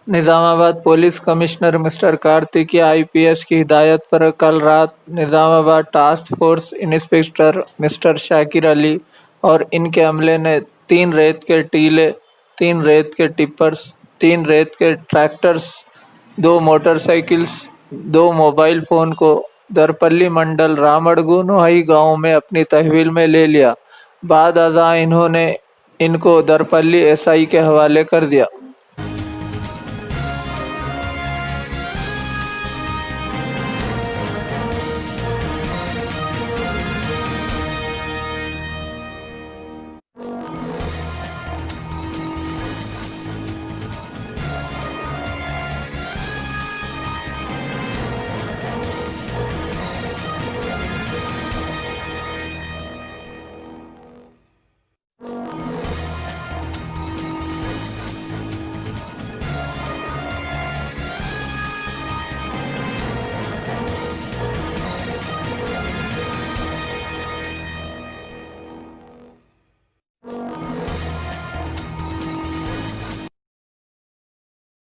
Nizamabad police commissioner mister Kartikeya IPS की हिदायत पर कल रात Nizamabad task force inspector mister Shakir Ali और इनके अमले ने 3 रेत के टीले, 3 रेत के टिपर्स, 3 रेत के ट्रैक्टर्स, 2 मोटरसाइकिल्स, 2 मोबाइल फोन को दरपल्ली मंडल रामड़गु नोहई गांव में अपनी तहवील में ले लिया। बाद अज़ां इन्होंने इनको दरपल्ली एसआई के हवाले कर दिया।